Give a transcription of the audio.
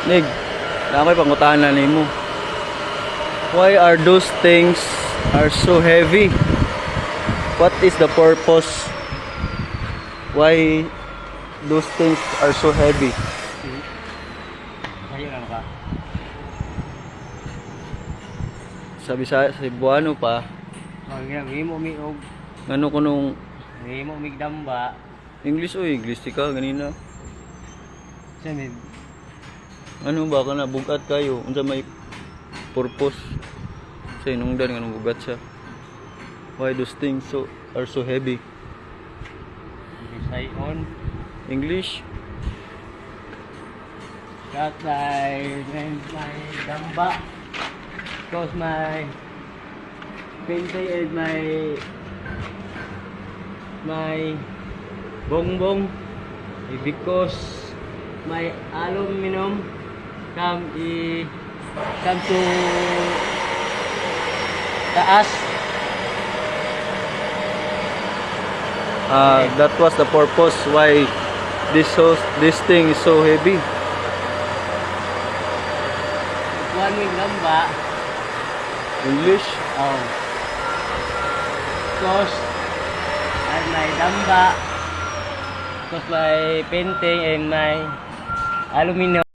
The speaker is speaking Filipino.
Nig, nakoy pangutanan nimo. Why are those things are so heavy? What is the purpose? Why those things are so heavy? Ayun lang ka. Sabi sa Cebuano pa, Himo mi og ngano kunong himo mi damba. English o English di ka ganina. Sa mi Ano ba ka na bugat kayo? Unsa may purpose? Sa inungdan nga bugat siya. Why those things are so heavy? Bisayon. English? Got my damba. Cause my painting and my bongbong because my aluminum come to taas. That was the purpose why this thing is so heavy. One week damba. English? Oh. Cause and my damba. Cause my painting and my aluminum.